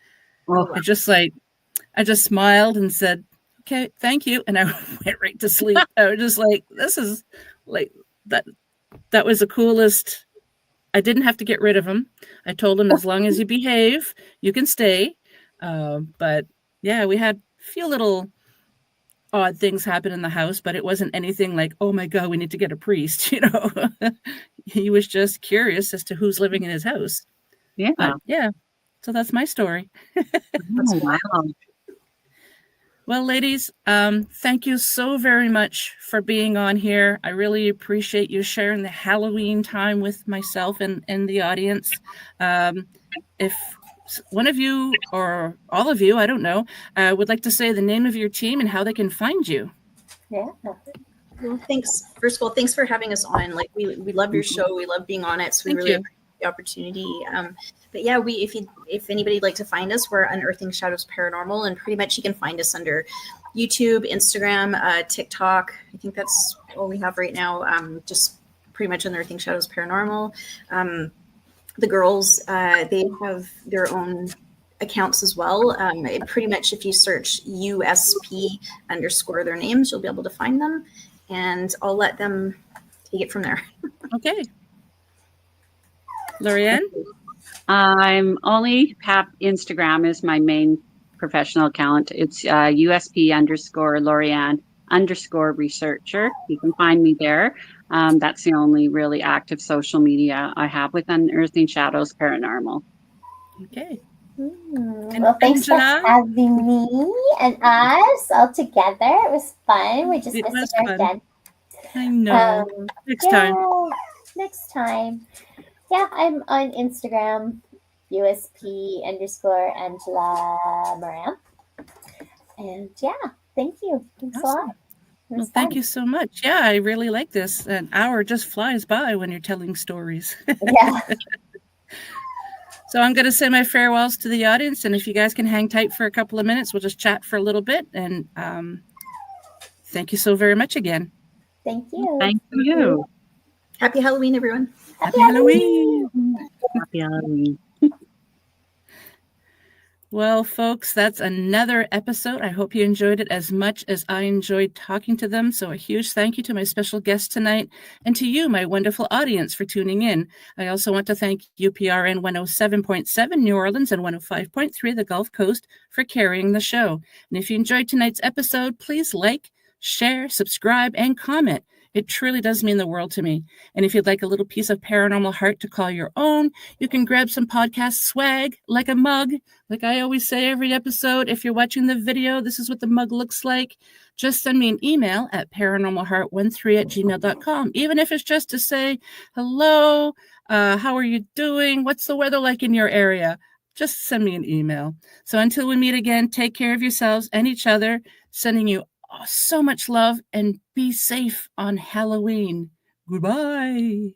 Oh. I just smiled and said, okay, thank you. And I went right to sleep. I was just like, this is like, that was the coolest. I didn't have to get rid of him. I told him, as long as you behave, you can stay. But yeah, we had a few little odd things happen in the house, but it wasn't anything like, oh my God, we need to get a priest, you know. He was just curious as to who's living in his house. Yeah. But yeah, so that's my story. Oh, wow. Well, ladies, thank you so very much for being on here. I really appreciate you sharing the Halloween time with myself and the audience. If one of you or all of you, I don't know, would like to say the name of your team and how they can find you. Yeah. Well, thanks. First of all, thanks for having us on. Like we love your show. We love being on it. So we really appreciate the opportunity. But yeah, if anybody'd like to find us, we're Unearthing Shadows Paranormal, and pretty much you can find us under YouTube, Instagram, TikTok. I think that's all we have right now. Just pretty much Unearthing Shadows Paranormal. The girls, they have their own accounts as well. Pretty much if you search USP _ their names, you'll be able to find them, and I'll let them take it from there. Okay. Lorianne? I'm only have Instagram is my main professional account. It's USP _ Lorianne _ researcher. You can find me there. That's the only really active social media I have with Unearthing Shadows Paranormal. Okay. Well, thanks for having me and us all together. It was fun. We just missed it again. I know. Next time. Yeah, I'm on Instagram, USP _ Angela Moran. And yeah, thank you. Thanks a lot. Well, thank you so much. Yeah, I really like this. An hour just flies by when you're telling stories. Yeah. So I'm going to say my farewells to the audience. And if you guys can hang tight for a couple of minutes, we'll just chat for a little bit. And thank you so very much again. Thank you. Thank you. Happy Halloween, everyone. Happy Halloween. Happy Halloween. Well, folks, that's another episode. I hope you enjoyed it as much as I enjoyed talking to them. So a huge thank you to my special guest tonight and to you, my wonderful audience, for tuning in. I also want to thank UPRN 107.7 New Orleans and 105.3 the Gulf Coast for carrying the show. And if you enjoyed tonight's episode, please like, share, subscribe, and comment. It truly does mean the world to me. And if you'd like a little piece of paranormal heart to call your own, you can grab some podcast swag, like a mug. Like I always say every episode, if you're watching the video, this is what the mug looks like. Just send me an email at paranormalheart13@gmail.com. Even if it's just to say, hello, how are you doing? What's the weather like in your area? Just send me an email. So until we meet again, take care of yourselves and each other. Sending you so much love, and be safe on Halloween. Goodbye.